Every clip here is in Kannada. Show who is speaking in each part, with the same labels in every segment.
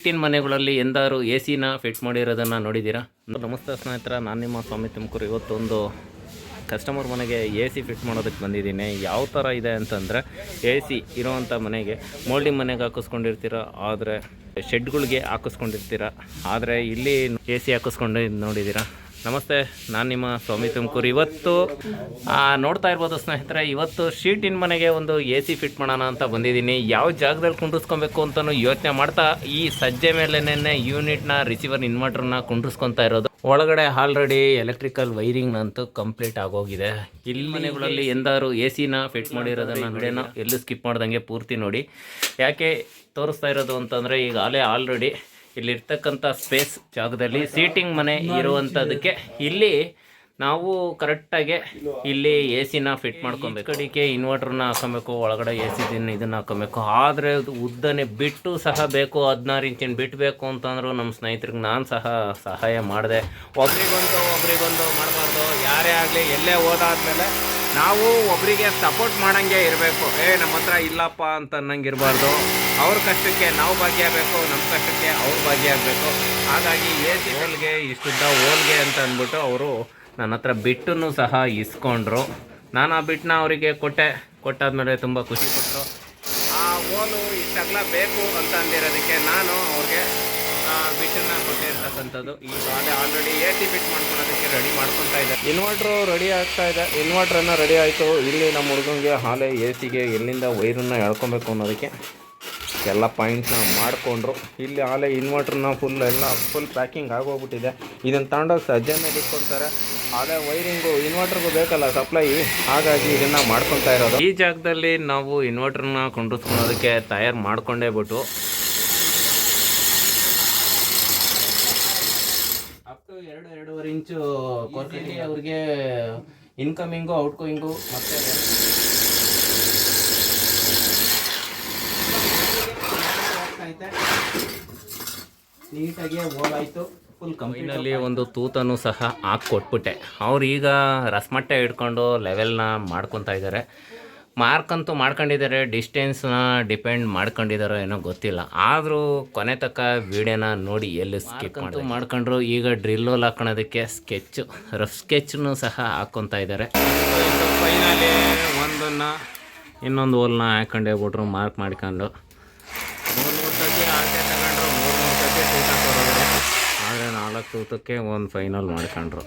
Speaker 1: ಇಟ್ಟಿನ ಮನೆಗಳಲ್ಲಿ ಎಂದಾರು ಎ ಸಿನ ಫಿಟ್ ಮಾಡಿರೋದನ್ನು ನೋಡಿದ್ದೀರಾ? ನಮಸ್ತೆ ಸ್ನೇಹಿತರೆ, ನಾನು ನಿಮ್ಮ ಸ್ವಾಮಿ ತುಮಕೂರು. ಇವತ್ತೊಂದು ಕಸ್ಟಮರ್ ಮನೆಗೆ ಎ ಸಿ ಫಿಟ್ ಮಾಡೋದಕ್ಕೆ ಬಂದಿದ್ದೀನಿ. ಯಾವ ಥರ ಇದೆ ಅಂತಂದರೆ, ಎ ಸಿ ಇರೋವಂಥ ಮನೆಗೆ ಮೋಲ್ಡಿಂಗ್ ಮನೆಗೆ ಹಾಕಿಸ್ಕೊಂಡಿರ್ತೀರ, ಆದರೆ ಶೆಡ್ಗಳಿಗೆ ಹಾಕಿಸ್ಕೊಂಡಿರ್ತೀರ. ಆದರೆ ಇಲ್ಲಿ ಎ ಸಿ ಹಾಕಿಸ್ಕೊಂಡು ನೋಡಿದ್ದೀರಾ? ನಮಸ್ತೆ, ನಾನು ನಿಮ್ಮ ಸ್ವಾಮಿ ತುಮಕೂರು. ಇವತ್ತು ನೋಡ್ತಾ ಇರ್ಬೋದು ಸ್ನೇಹಿತರೆ, ಇವತ್ತು ಶೀಟಿನ ಮನೆಗೆ ಒಂದು ಎ ಸಿ ಫಿಟ್ ಮಾಡೋಣ ಅಂತ ಬಂದಿದ್ದೀನಿ. ಯಾವ ಜಾಗದಲ್ಲಿ ಕುಂಡ್ರಿಸ್ಕೊಬೇಕು ಅಂತಲೂ ಯೋಚನೆ ಮಾಡ್ತಾ ಈ ಸಜ್ಜೆ ಮೇಲೆನೇ ಯೂನಿಟ್ನ ರಿಸೀವರ್ ಇನ್ವರ್ಟರ್ನ ಕುಂಡ್ರಿಸ್ಕೊತಾ ಇರೋದು. ಒಳಗಡೆ ಆಲ್ರೆಡಿ ಎಲೆಕ್ಟ್ರಿಕಲ್ ವೈರಿಂಗ್ ಅಂತೂ ಕಂಪ್ಲೀಟ್ ಆಗೋಗಿದೆ. ಇಲ್ಲಿ ಮನೆಗಳಲ್ಲಿ ಎಂದಾರು ಎ ಸಿನ ಫಿಟ್ ಮಾಡಿರೋದನ್ನು ವಿಡಿಯೋನ ಎಲ್ಲೂ ಸ್ಕಿಪ್ ಮಾಡ್ದಂಗೆ ಪೂರ್ತಿ ನೋಡಿ. ಯಾಕೆ ತೋರಿಸ್ತಾ ಇರೋದು ಅಂತಂದರೆ, ಈಗ ಆಲ್ರೆಡಿ ಇಲ್ಲಿರ್ತಕ್ಕಂಥ ಸ್ಪೇಸ್ ಜಾಗದಲ್ಲಿ ಸೀಟಿಂಗ್ ಮನೆ ಇರುವಂಥದ್ದಕ್ಕೆ ಇಲ್ಲಿ ನಾವು ಕರೆಕ್ಟಾಗಿ ಇಲ್ಲಿ ಎ ಸಿನ ಫಿಟ್ ಮಾಡ್ಕೊಬೇಕು. ಕಡೆಗೆ ಇನ್ವರ್ಟರ್ನ ಹಾಕೊಬೇಕು, ಒಳಗಡೆ ಎ ಸಿ ಇದನ್ನು ಹಾಕೊಬೇಕು. ಆದರೆ ಅದು ಉದ್ದನೆ ಬಿಟ್ಟು ಸಹ ಬೇಕು, 16 ಇಂಚಿನ ಬಿಟ್ಟಬೇಕು ಅಂತಂದ್ರು ನಮ್ಮ ಸ್ನೇಹಿತರಿಗೆ ನಾನು ಸಹ ಸಹಾಯ ಮಾಡಿದೆ. ಒಬ್ರಿಗೊಂದು ಮಾಡಬಾರ್ದು. ಯಾರೇ ಆಗಲಿ, ಎಲ್ಲೇ ಓದಾದ್ಮೇಲೆ ನಾವು ಒಬ್ಬರಿಗೆ ಸಪೋರ್ಟ್ ಮಾಡೋಂಗೆ ಇರಬೇಕು. ನಮ್ಮ ಹತ್ರ ಇಲ್ಲಪ್ಪ ಅಂತ ಅನ್ನಂಗೆ ಇರಬಾರ್ದು. ಅವ್ರ ಕಷ್ಟಕ್ಕೆ ನಾವು ಭಾಗಿಯಾಗಬೇಕು, ನಮ್ಮ ಕಷ್ಟಕ್ಕೆ ಅವ್ರು ಭಾಗಿಯಾಗಬೇಕು. ಹಾಗಾಗಿ ಎ ಸಿ ಹೋಲ್ಗೆ ಇಷ್ಟುದ್ದ ಹೋಲ್ಗೆ ಅಂತ ಅಂದ್ಬಿಟ್ಟು ಅವರು ನನ್ನ ಹತ್ರ ಬಿಟ್ಟನ್ನು ಸಹ ಇಸ್ಕೊಂಡ್ರು. ನಾನು ಆ ಬಿಟ್ಟನ್ನ ಅವರಿಗೆ ಕೊಟ್ಟಾದ್ಮೇಲೆ ತುಂಬ ಖುಷಿ ಪಟ್ಟರು. ಆ ಹೋಲು ಇಷ್ಟೆಲ್ಲ ಬೇಕು ಅಂತ ಅಂದಿರೋದಕ್ಕೆ ನಾನು ಅವ್ರಿಗೆ ಬಿಟ್ಟನ್ನು ಕೊಟ್ಟಿರ್ತಕ್ಕಂಥದ್ದು. ಈಗ ಆಲ್ರೆಡಿ ಎ ಸಿ ಫಿಟ್ ಮಾಡ್ಕೊಳೋದಕ್ಕೆ ರೆಡಿ ಮಾಡ್ಕೊತಾ ಇದೆ. ಇನ್ವರ್ಟ್ರು ರೆಡಿ ಆಗ್ತಾ ಇದೆ. ಇನ್ವರ್ಟ್ರನ್ನು ರೆಡಿ ಆಯಿತು. ಇಲ್ಲಿ ನಮ್ಮ ಹುಡುಗಂಗೆ ಹಾಲೆ ಎ ಸಿಗೆ ಎಲ್ಲಿಂದ ವೈರನ್ನು ಎಳ್ಕೊಬೇಕು ಅನ್ನೋದಕ್ಕೆ ಎಲ್ಲ ಪಾಯಿಂಟ್ಸ್ನ ಮಾಡಿಕೊಂಡ್ರು. ಇಲ್ಲಿ ಹಾಲೆ ಇನ್ವರ್ಟ್ರನ್ನ ಫುಲ್ ಪ್ಯಾಕಿಂಗ್ ಆಗೋಗ್ಬಿಟ್ಟಿದೆ. ಇದನ್ನು ತಗೊಂಡೋಗಿ ಸಜ್ಜೆ ಮೇಲೆ ಇಟ್ಕೊತಾರೆ. ಹಾಲೆ ವೈರಿಂಗು ಇನ್ವರ್ಟ್ರಿಗೂ ಬೇಕಲ್ಲ ಸಪ್ಲೈ, ಹಾಗಾಗಿ ಇದನ್ನು ಮಾಡ್ಕೊತಾ ಇರೋದು. ಈ ಜಾಗದಲ್ಲಿ ನಾವು ಇನ್ವರ್ಟ್ರನ್ನ ಕೊಂಡಿಸ್ಕೊಳೋದಕ್ಕೆ ತಯಾರು ಮಾಡ್ಕೊಂಡೇ ಬಿಟ್ಟು ಅಪ್ ಟು 2-2.5 ಇಂಚು ಕೊರ್ಕಲಿ ಅವ್ರಿಗೆ ಇನ್ಕಮಿಂಗು ಔಟ್ಗೋಯಿಂಗು ಮತ್ತು ನೀಟಾಗಿ ಹೋಲಾಯಿತು. ಫುಲ್ ಕಂಪ್ನಿನಲ್ಲಿ ಒಂದು ತೂತನ್ನು ಸಹ ಹಾಕ್ಕೊಟ್ಬಿಟ್ಟೆ. ಅವ್ರು ಈಗ ರಸಮಟ್ಟೆ ಹಿಡ್ಕೊಂಡು ಲೆವೆಲ್ನ ಮಾಡ್ಕೊತಾ ಇದ್ದಾರೆ. ಮಾರ್ಕಂತೂ ಮಾಡ್ಕೊಂಡಿದ್ದಾರೆ, ಡಿಸ್ಟೆನ್ಸ್ನ ಡಿಪೆಂಡ್ ಮಾಡ್ಕೊಂಡಿದ್ದಾರೋ ಏನೋ ಗೊತ್ತಿಲ್ಲ. ಆದರೂ ಕೊನೆ ತಕ್ಕ ವೀಡಿಯೋನ ನೋಡಿ ಎಲ್ಲಿ ಸ್ಕಿಪ್ ಮಾಡ್ಕೊಂಡ್ರು. ಈಗ ಡ್ರಿಲ್ ಹೋಲ್ ಹಾಕೋಣೋದಕ್ಕೆ ರಫ್ ಸ್ಕೆಚ್ನು ಸಹ ಹಾಕ್ಕೊತಾ ಇದ್ದಾರೆ. ಫೈನಲಿ ಇನ್ನೊಂದು ಹೋಲ್ನ ಹಾಕೊಂಡೇ ಬಿಟ್ರು, ಮಾರ್ಕ್ ಮಾಡ್ಕೊಂಡು 3 ಸತಿ ಆಟೆ ತಗೊಂಡ್ರು, 3 ಸತಿ ತೂತ ಕೊಡೋದ್ರೆ. ಆದರೆ 4 ತೂತಕ್ಕೆ ಒಂದು ಫೈನಲ್ ಮಾಡ್ಕೊಂಡ್ರು.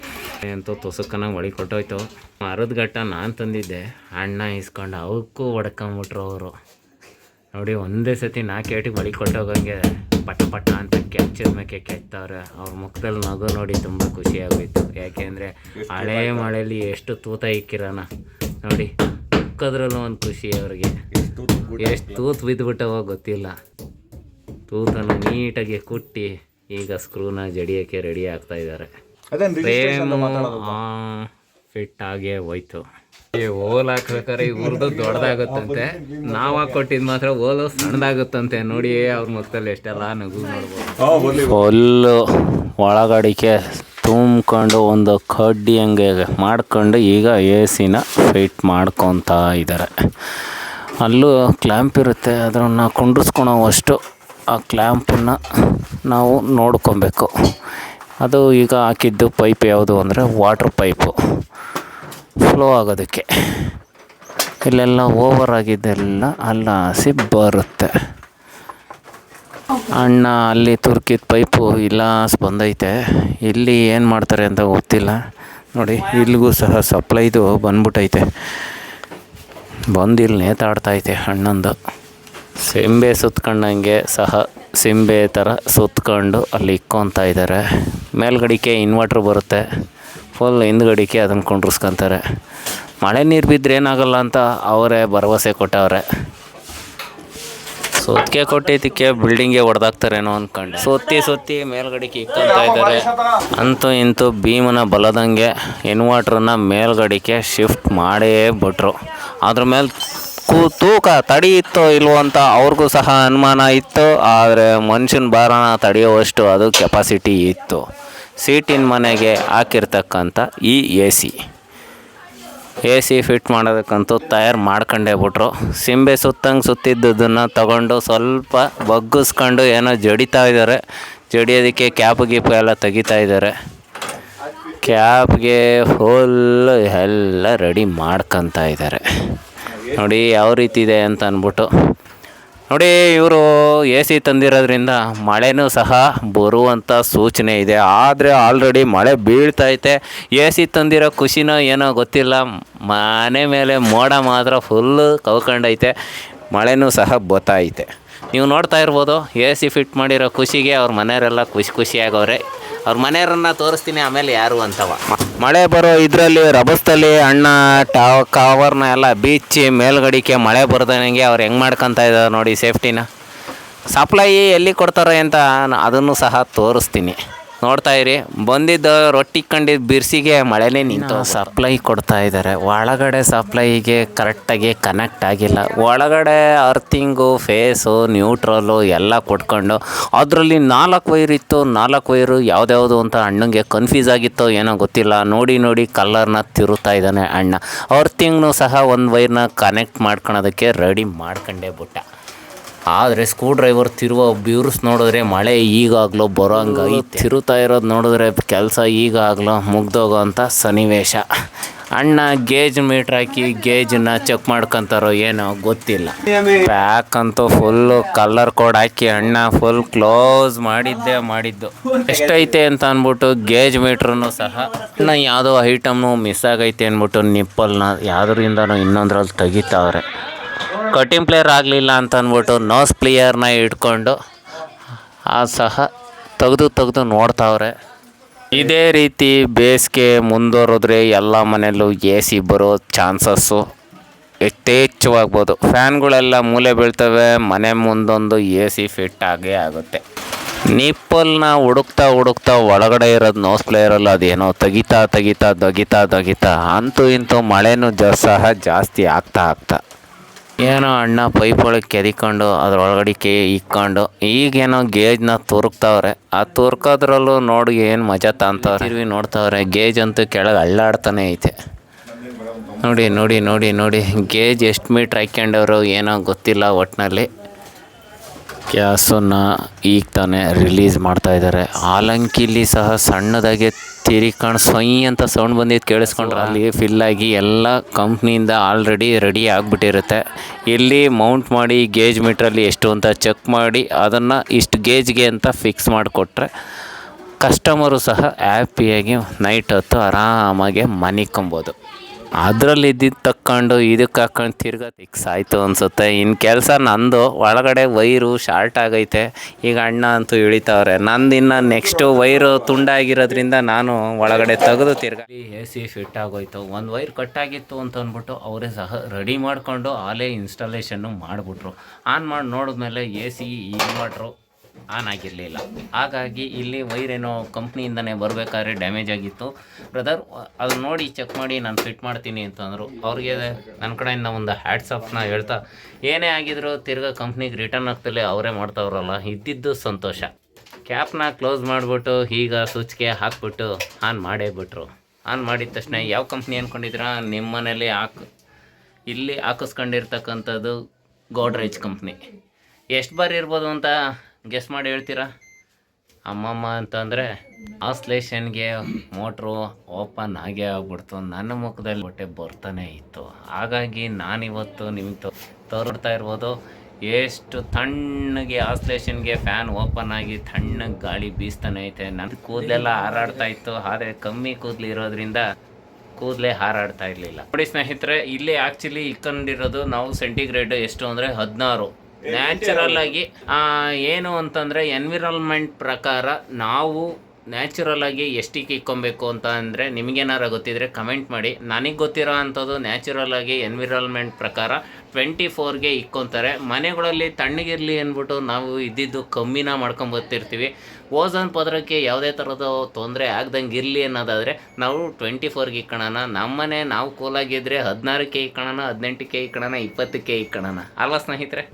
Speaker 1: ಅಂತೂ ತುಸುಕನಾಗ ಹೊಡಿ ಕೊಟ್ಟೋಯ್ತು. ಮರದ ಗಟ್ಟ ನಾನು ತಂದಿದ್ದೆ, ಅಣ್ಣ ಇಸ್ಕೊಂಡು ಅವಕ್ಕೂ ಹೊಡ್ಕೊಂಬಿಟ್ರು ಅವರು. ನೋಡಿ, ಒಂದೇ ಸತಿ 4 ಏಟಿಗೆ ಹೊಡಿ ಕೊಟ್ಟೋಗಂಗೆ ಪಟ ಅಂತ ಕೆಚ್ಚಿದ ಮೇಕೆ ಕೆಚ್ತವ್ರೆ. ಅವ್ರ ಮುಖದಲ್ಲಿ ನಗು ನೋಡಿ ತುಂಬ ಖುಷಿಯಾಗೋಯ್ತು. ಯಾಕೆಂದರೆ ಹಳೆ ಮಳೆಯಲ್ಲಿ ಎಷ್ಟು ತೂತ ಇಕ್ಕಿರೋಣ ನೋಡಿ, ಮುಖದ್ರಲ್ಲೂ ಒಂದು ಖುಷಿ ಅವ್ರಿಗೆ. ಎಷ್ಟು ತೂತು ಬಿದ್ದುಬಿಟ್ಟವೋ ಗೊತ್ತಿಲ್ಲ. ತೂತನ್ನು ನೀಟಾಗಿ ಕುಟ್ಟಿ ಈಗ ಸ್ಕ್ರೂನ ಜಡಿಯೋಕ್ಕೆ ರೆಡಿ ಆಗ್ತಾ ಇದ್ದಾರೆ. ಫ್ರೇಮು ಫಿಟ್ ಆಗೇ ಹೋಯ್ತು. ಈ ಓಲ್ ಹಾಕ್ಬೇಕಾದ್ರೆ ಇವ್ರದ್ದು ದೊಡ್ಡದಾಗುತ್ತಂತೆ, ನಾವು ಹಾಕೊಟ್ಟಿದ್ದು ಮಾತ್ರ ಓಲು ಸಣ್ಣದಾಗುತ್ತಂತೆ. ನೋಡಿ ಅವ್ರ ಮುಖದಲ್ಲಿ ಎಷ್ಟೆಲ್ಲ ನಗು ನೋಡ್ಬೋದು. ಫುಲ್ಲು ಒಳಗಡಿಕೆ ತುಂಬ್ಕೊಂಡು ಒಂದು ಕಡ್ಡಿ ಹಂಗೆ ಮಾಡ್ಕೊಂಡು ಈಗ ಎ ಸಿನ ಫಿಟ್ ಮಾಡ್ಕೊತಾ ಇದ್ದಾರೆ. ಅಲ್ಲೂ ಕ್ಲ್ಯಾಂಪ್ ಇರುತ್ತೆ, ಅದನ್ನು ಕುಂಡಿಸ್ಕೊಳೋವಷ್ಟು ಆ ಕ್ಲ್ಯಾಂಪನ್ನು ನಾವು ನೋಡ್ಕೊಬೇಕು. ಅದು ಈಗ ಹಾಕಿದ್ದು ಪೈಪ್ ಯಾವುದು ಅಂದರೆ ವಾಟ್ರ್ ಪೈಪು, ಫ್ಲೋ ಆಗೋದಕ್ಕೆ. ಇಲ್ಲೆಲ್ಲ ಓವರ್ ಆಗಿದ್ದೆಲ್ಲ ಅಲ್ಲ ಹಸಿ ಬರುತ್ತೆ. ಅಣ್ಣ ಅಲ್ಲಿ ತುರ್ಕಿದ ಪೈಪು ಇಲ್ಲ ಬಂದೈತೆ. ಇಲ್ಲಿ ಏನು ಮಾಡ್ತಾರೆ ಅಂತ ಗೊತ್ತಿಲ್ಲ. ನೋಡಿ, ಇಲ್ಲಿಗೂ ಸಹ ಸಪ್ಲೈದು ಬಂದ್ಬಿಟ್ಟೈತೆ. ಬಂದು ಇಲ್ಲಿ ನೇತಾಡ್ತೈತೆ ಅಣ್ಣಂದು. ಸಿಂಬೆ ಸುತ್ಕೊಂಡಂಗೆ ಸಹ ಸಿಂಬೆ ಥರ ಸುತ್ಕೊಂಡು ಅಲ್ಲಿ ಇಕ್ಕೊತಾ ಇದ್ದಾರೆ. ಮೇಲ್ಗಡಿಕೆ ಇನ್ವರ್ಟ್ರ್ ಬರುತ್ತೆ, ಫುಲ್ ಹಿಂದ್ಗಡಿಕೆ ಅದನ್ನು ಕೊಂಡಿಸ್ಕೊತಾರೆ. ಮಳೆ ನೀರು ಬಿದ್ದರೆ ಏನಾಗಲ್ಲ ಅಂತ ಅವರೇ ಭರವಸೆ ಕೊಟ್ಟವ್ರೆ. ಸುತ್ತಿಗೆ ಕೊಟ್ಟಿದ್ದಕ್ಕೆ ಬಿಲ್ಡಿಂಗ್ಗೆ ಹೊಡೆದಾಕ್ತಾರೇನೋ ಅಂದ್ಕೊಂಡು ಸುತ್ತಿ ಮೇಲ್ಗಡಿಕೆ ಇಕ್ಕೊತಾ ಇದ್ದಾರೆ. ಅಂತೂ ಇಂತೂ ಭೀಮನ ಬಲದಂಗೆ ಇನ್ವರ್ಟ್ರನ್ನ ಮೇಲ್ಗಡಿಕೆ ಶಿಫ್ಟ್ ಮಾಡೇ ಬಿಟ್ರು. ಅದ್ರ ಮೇಲೆ ತೂಕ ತಡಿ ಇತ್ತೋ ಇಲ್ವೋ ಅಂತ ಅವ್ರಿಗೂ ಸಹ ಅನುಮಾನ ಇತ್ತು. ಆದರೆ ಮನುಷ್ಯನ ಭಾರನ ತಡೆಯುವಷ್ಟು ಅದು ಕೆಪಾಸಿಟಿ ಇತ್ತು. ಸೀಟಿನ ಮನೆಗೆ ಹಾಕಿರ್ತಕ್ಕಂಥ ಈ A C A C fit ಮಾಡೋದಕ್ಕಂತೂ ತಯಾರು ಮಾಡ್ಕೊಂಡೇ ಬಿಟ್ರು. ಸಿಂಬೆ ಸುತ್ತಂಗೆ ಸುತ್ತಿದ್ದದನ್ನು ತಗೊಂಡು ಸ್ವಲ್ಪ ಬಗ್ಗಿಸ್ಕೊಂಡು ಏನೋ ಜಡಿತಾ ಇದ್ದಾರೆ. ಜಡಿಯೋದಕ್ಕೆ ಕ್ಯಾಪ್ ಗೀಪ್ ಎಲ್ಲ ತೆಗಿತಾ ಇದ್ದಾರೆ. ಕ್ಯಾಬ್ಗೆ ಫುಲ್ ಎಲ್ಲ ರೆಡಿ ಮಾಡ್ಕೊತಾ ಇದ್ದಾರೆ. ನೋಡಿ ಯಾವ ರೀತಿ ಇದೆ ಅಂತ ಅಂದ್ಬಿಟ್ಟು. ನೋಡಿ ಇವರು ಎ ಸಿ ತಂದಿರೋದ್ರಿಂದ ಮಳೆನೂ ಸಹ ಬರುವಂಥ ಸೂಚನೆ ಇದೆ. ಆದರೆ ಆಲ್ರೆಡಿ ಮಳೆ ಬೀಳ್ತೈತೆ. ಎ ಸಿ ತಂದಿರೋ ಖುಷಿನೋ ಏನೋ ಗೊತ್ತಿಲ್ಲ. ಮನೆ ಮೇಲೆ ಮೋಡ ಮಾತ್ರ ಫುಲ್ಲು ಕವ್ಕೊಂಡೈತೆ. ಮಳೆನೂ ಸಹ ಬತ್ತೈತೆ. ನೀವು ನೋಡ್ತಾ ಇರ್ಬೋದು, ಎ ಸಿ ಫಿಟ್ ಮಾಡಿರೋ ಖುಷಿಗೆ ಅವ್ರ ಮನೆಯವರೆಲ್ಲ ಖುಷಿಯಾಗವ್ರೆ. ಅವ್ರ ಮನೆಯವ್ರನ್ನ ತೋರಿಸ್ತೀನಿ ಆಮೇಲೆ ಯಾರು ಅಂತವ. ಮಳೆ ಬರೋ ಇದರಲ್ಲಿ ರಭಸದಲ್ಲಿ ಅಣ್ಣ ಕವರ್ನ ಎಲ್ಲ ಬೀಚಿ ಮೇಲ್ಗಡಿಕೆ ಮಳೆ ಬರ್ದಂಗೆ ಅವ್ರು ಹೆಂಗೆ ಮಾಡ್ಕೊತಾ ಇದ್ದಾರೆ ನೋಡಿ ಸೇಫ್ಟಿನ. ಸಪ್ಲೈ ಎಲ್ಲಿ ಕೊಡ್ತಾರೆ ಅಂತ ಅದನ್ನು ಸಹ ತೋರಿಸ್ತೀನಿ, ನೋಡ್ತಾ ಇರಿ. ಬಂದಿದ್ದ ರೊಟ್ಟಿ ಕಂಡಿದ್ದ ಬಿರ್ಸಿಗೆ ಮಳೆನೇ ನಿಂತು ಸಪ್ಲೈ ಕೊಡ್ತಾ ಇದ್ದಾರೆ. ಒಳಗಡೆ ಸಪ್ಲೈಗೆ ಕರೆಕ್ಟಾಗಿ ಕನೆಕ್ಟ್ ಆಗಿಲ್ಲ. ಒಳಗಡೆ ಅರ್ಥಿಂಗು, ಫೇಸು, ನ್ಯೂಟ್ರಲ್ಲು ಎಲ್ಲ ಕೊಟ್ಕೊಂಡು ಅದರಲ್ಲಿ 4 ವೈರ್ ಇತ್ತು. 4 ವೈರು ಯಾವುದ್ಯಾವುದು ಅಂತ ಅಣ್ಣಂಗೆ ಕನ್ಫ್ಯೂಸ್ ಆಗಿತ್ತೋ ಏನೋ ಗೊತ್ತಿಲ್ಲ. ನೋಡಿ ಕಲರ್ನ ತಿರುತ್ತಾ ಇದ್ದಾನೆ ಅಣ್ಣ. ಅರ್ಥಿಂಗ್ನು ಸಹ ಒಂದು ವೈರ್ನ ಕನೆಕ್ಟ್ ಮಾಡ್ಕೊಳೋದಕ್ಕೆ ರೆಡಿ ಮಾಡ್ಕೊಂಡೇ ಬಿಟ್ಟ. ಆದರೆ ಸ್ಕ್ರೂ ಡ್ರೈವರ್ ತಿರುವ ಬ್ಯೂರ್ಸ್ ನೋಡಿದ್ರೆ ಮಳೆ ಈಗಾಗಲೂ ಬರೋಂಗಾಗಿ ತಿರುತ್ತಾ ಇರೋದು ನೋಡಿದ್ರೆ ಕೆಲಸ ಈಗಾಗಲೂ ಮುಗ್ದೋಗೋ ಅಂಥ ಸನ್ನಿವೇಶ. ಅಣ್ಣ ಗೇಜ್ ಮೀಟ್ರ್ ಹಾಕಿ ಗೇಜನ್ನ ಚೆಕ್ ಮಾಡ್ಕೊತಾರೋ ಏನೋ ಗೊತ್ತಿಲ್ಲ. ಪ್ಯಾಕ್ ಅಂತೂ ಫುಲ್ಲು ಕಲರ್ ಕೋಡ್ ಹಾಕಿ ಅಣ್ಣ ಫುಲ್ ಕ್ಲೋಸ್ ಮಾಡಿದ್ದು. ಎಷ್ಟೈತೆ ಅಂತ ಅಂದ್ಬಿಟ್ಟು ಗೇಜ್ ಮೀಟ್ರನ್ನು ಸಹ ಅಣ್ಣ ಯಾವುದೋ ಐಟಮ್ನು ಮಿಸ್ ಆಗೈತೆ ಅಂದ್ಬಿಟ್ಟು ನಿಪ್ಪಲ್ನ ಯಾವುದರಿಂದನೂ ಇನ್ನೊಂದ್ರಲ್ಲಿ ತೆಗಿತಾವ್ರೆ. ಕಟಿಂಗ್ ಪ್ಲೇಯರ್ ಆಗಲಿಲ್ಲ ಅಂತ ಅಂದ್ಬಿಟ್ಟು ನೋಸ್ ಪ್ಲೇಯರ್ನ ಇಟ್ಕೊಂಡು ಸಹ ತೆಗೆದು ನೋಡ್ತಾವ್ರೆ. ಇದೇ ರೀತಿ ಬೇಸಿಗೆ ಮುಂದುವರೆದ್ರೆ ಎಲ್ಲ ಮನೆಯಲ್ಲೂ ಎ ಸಿ ಬರೋ ಚಾನ್ಸಸ್ಸು ಯಥೇಚ್ಛವಾಗ್ಬೋದು. ಫ್ಯಾನ್ಗಳೆಲ್ಲ ಮೂಲೆ ಬೀಳ್ತವೆ. ಮನೆ ಮುಂದೊಂದು ಎ ಸಿ ಫಿಟ್ ಆಗೇ ಆಗುತ್ತೆ. ನಿಪ್ಪಲ್ನ ಹುಡುಕ್ತಾ ಒಳಗಡೆ ಇರೋದು ನೋಸ್ ಪ್ಲೇಯರಲ್ಲಿ ಅದೇನೋ ತೆಗಿತಾ ಅಂತೂ ಇಂತೂ ಮಳೆನೂ ಸಹ ಜಾಸ್ತಿ ಆಗ್ತಾ ಏನೋ ಅಣ್ಣ ಪೈಪ್ ಒಳಗೆ ಕೆದಿಕೊಂಡು ಅದರೊಳಗಡೆ ಇಕ್ಕೊಂಡು ಈಗೇನೋ ಗೇಜ್ನ ತುರುಕ್ತಾವ್ರೆ. ಆ ತುರ್ಕೋದ್ರಲ್ಲೂ ನೋಡಿ ಏನು ಮಜಾ ತಾಂತವ್ರೆ. ತಿರುವಿ ನೋಡ್ತಾವ್ರೆ. ಗೇಜ್ ಅಂತೂ ಕೆಳಗೆ ಅಳ್ಳಾಡ್ತಾನೆ ಐತೆ. ನೋಡಿ ಗೇಜ್ ಎಷ್ಟು ಮೀಟ್ರ್ ಹಾಕ್ಕೊಂಡವರು ಏನೋ ಗೊತ್ತಿಲ್ಲ. ಒಟ್ಟಿನಲ್ಲಿ ಗ್ಯಾಸನ್ನು ಈಗ ತಾನೇ ರಿಲೀಸ್ ಮಾಡ್ತಾಯಿದ್ದಾರೆ. ಆಲಂಕಿಲಿ ಸಹ ಸಣ್ಣದಾಗೆ ತಿರಿಕೊಂಡು ಸೊಯ್ ಅಂತ ಸೌಂಡ್ ಬಂದಿದ್ದು ಕೇಳಿಸ್ಕೊಂಡ್ರೆ ಅಲ್ಲಿ ಫಿಲ್ಲಾಗಿ ಎಲ್ಲ ಕಂಪ್ನಿಯಿಂದ ಆಲ್ರೆಡಿ ರೆಡಿ ಆಗಿಬಿಟ್ಟಿರುತ್ತೆ. ಇಲ್ಲಿ ಮೌಂಟ್ ಮಾಡಿ ಗೇಜ್ ಮೀಟ್ರಲ್ಲಿ ಎಷ್ಟು ಅಂತ ಚೆಕ್ ಮಾಡಿ ಅದನ್ನು ಇಷ್ಟು ಗೇಜ್ಗೆ ಅಂತ ಫಿಕ್ಸ್ ಮಾಡಿಕೊಟ್ರೆ ಕಸ್ಟಮರು ಸಹ ಹ್ಯಾಪಿಯಾಗಿ ನೈಟ್ ಹೊತ್ತು ಆರಾಮಾಗಿ ಮನಿಕೊಂಬೋದು. ಅದರಲ್ಲಿ ಇದ್ದಿದ್ದು ತಕ್ಕೊಂಡು ಇದಕ್ಕೆ ಹಾಕೊಂಡು ತಿರ್ಗಾ ಫಿಕ್ಸ್ ಆಯಿತು ಅನಿಸುತ್ತೆ. ಇನ್ನು ಕೆಲಸ ನಂದು. ಒಳಗಡೆ ವೈರು ಶಾರ್ಟ್ ಆಗೈತೆ. ಈಗ ಅಣ್ಣ ಅಂತೂ ಇಳಿತಾವ್ರೆ. ನಂದು ಇನ್ನು ನೆಕ್ಸ್ಟು ವೈರು ತುಂಡಾಗಿರೋದ್ರಿಂದ ನಾನು ಒಳಗಡೆ ತೆಗೆದು ತಿರ್ಗಾ ಎ ಸಿ ಫಿಟ್ ಆಗೋಯ್ತು. ಒಂದು ವೈರ್ ಕಟ್ಟಾಗಿತ್ತು ಅಂತ ಅಂದ್ಬಿಟ್ಟು ಅವರೇ ಸಹ ರೆಡಿ ಮಾಡಿಕೊಂಡು ಆಲೇ ಇನ್ಸ್ಟಾಲೇಷನ್ನು ಮಾಡಿಬಿಟ್ರು. ಆನ್ ಮಾಡಿ ನೋಡಿದ್ಮೇಲೆ ಎ ಸಿ ಇನ್ವರ್ಟ್ರು ಆನ್ ಆಗಿರಲಿಲ್ಲ. ಹಾಗಾಗಿ ಇಲ್ಲಿ ವೈರೇನೋ ಕಂಪ್ನಿಯಿಂದನೇ ಬರಬೇಕಾದ್ರೆ ಡ್ಯಾಮೇಜ್ ಆಗಿತ್ತು. ಬ್ರದರ್ ಅದು ನೋಡಿ ಚೆಕ್ ಮಾಡಿ ನಾನು ಫಿಟ್ ಮಾಡ್ತೀನಿ ಅಂತಂದರು. ಅವ್ರಿಗೆ ನನ್ನ ಕಡೆಯಿಂದ ಒಂದು ಹ್ಯಾಟ್ಸಾಫ್ನ ಹೇಳ್ತಾ, ಏನೇ ಆಗಿದ್ರು ತಿರ್ಗಾ ಕಂಪ್ನಿಗೆ ರಿಟರ್ನ್ ಆಗ್ತಲೇ ಅವರೇ ಮಾಡ್ತಾವ್ರಲ್ಲ, ಇದ್ದಿದ್ದು ಸಂತೋಷ. ಕ್ಯಾಪ್ನ ಕ್ಲೋಸ್ ಮಾಡಿಬಿಟ್ಟು ಈಗ ಸ್ವಿಚ್ಗೆ ಹಾಕ್ಬಿಟ್ಟು ಆನ್ ಮಾಡೇ ಬಿಟ್ರು. ಆನ್ ಮಾಡಿದ ತಕ್ಷಣ ಯಾವ ಕಂಪ್ನಿ ಅಂದ್ಕೊಂಡಿದ್ದೀರಾ? ನಿಮ್ಮ ಮನೇಲಿ ಇಲ್ಲಿ ಹಾಕಿಸ್ಕೊಂಡಿರ್ತಕ್ಕಂಥದ್ದು ಗೋಡ್ರೇಜ್ ಕಂಪ್ನಿ. ಎಷ್ಟು ಬಾರಿ ಇರ್ಬೋದು ಅಂತ ಗೆಸ್ ಮಾಡಿ ಹೇಳ್ತೀರಾ? ಅಮ್ಮಮ್ಮ ಅಂತಂದರೆ ಆಸ್ಲೇಷನ್ಗೆ ಮೋಟ್ರು ಓಪನ್ ಆಗೇ ಆಗ್ಬಿಡ್ತು. ನನ್ನ ಮುಖದಲ್ಲಿ ಹೊಟ್ಟೆ ಬರ್ತಾನೆ ಇತ್ತು. ಹಾಗಾಗಿ ನಾನಿವತ್ತು ನಿಮಗೆ ತೋರ್ತಾ ಇರ್ಬೋದು ಎಷ್ಟು ತಣ್ಣಗೆ ಆಸ್ಲೇಷನ್ಗೆ ಫ್ಯಾನ್ ಓಪನ್ ಆಗಿ ತಣ್ಣಗೆ ಗಾಳಿ ಬೀಸ್ತಾನೆ ಐತೆ. ನನ್ನ ಕೂದಲೆಲ್ಲ ಹಾರಾಡ್ತಾ ಇತ್ತು. ಆದರೆ ಕಮ್ಮಿ ಕೂದಲು ಇರೋದ್ರಿಂದ ಕೂದಲೇ ಹಾರಾಡ್ತಾ ಇರಲಿಲ್ಲ. ನೋಡಿ ಸ್ನೇಹಿತರೆ, ಇಲ್ಲಿ ಆ್ಯಕ್ಚುಲಿ ಇಕ್ಕೊಂಡಿರೋದು ನಾವು ಸೆಂಟಿಗ್ರೇಡ್ ಎಷ್ಟು ಅಂದರೆ 16. ನ್ಯಾಚುರಲ್ ಆಗಿ ಏನು ಅಂತಂದರೆ ಎನ್ವಿರಾನ್ಮೆಂಟ್ ಪ್ರಕಾರ ನಾವು ನ್ಯಾಚುರಲ್ ಆಗಿ ಎಷ್ಟಿಗೆ ಇಕ್ಕೊಬೇಕು ಅಂತ ಅಂದರೆ ನಿಮಗೇನಾರು ಗೊತ್ತಿದ್ರೆ ಕಮೆಂಟ್ ಮಾಡಿ. ನನಗೆ ಗೊತ್ತಿರೋ ಅಂಥದ್ದು ನ್ಯಾಚುರಲ್ ಆಗಿ ಎನ್ವಿರಾನ್ಮೆಂಟ್ ಪ್ರಕಾರ 24ಗೆ ಇಕ್ಕೊತಾರೆ. ಮನೆಗಳಲ್ಲಿ ತಣ್ಣಗಿರಲಿ ಅಂದ್ಬಿಟ್ಟು ನಾವು ಇದ್ದಿದ್ದು ಕಮ್ಮಿನ ಮಾಡ್ಕೊಂಬರ್ತಿರ್ತೀವಿ. ಓಝೋನ್ ಪದರಕ್ಕೆ ಯಾವುದೇ ಥರದ ತೊಂದರೆ ಆಗ್ದಂಗೆ ಇರಲಿ ಅನ್ನೋದಾದರೆ ನಾವು 24ಗೆ ಇಕ್ಕೊಳ್ಳೋಣ. ನಮ್ಮನೆ ನಾವು ಕೂಲಾಗಿದ್ದರೆ 16ಕ್ಕೆ ಇಕ್ಕೊಳ್ಳೋಣ, 18ಕ್ಕೆ ಇಕ್ಕೊಳ್ಳೋಣ, 20ಕ್ಕೆ ಇಕ್ಕೊಳ್ಳೋಣ ಅಲ್ವಾ ಸ್ನೇಹಿತರೆ?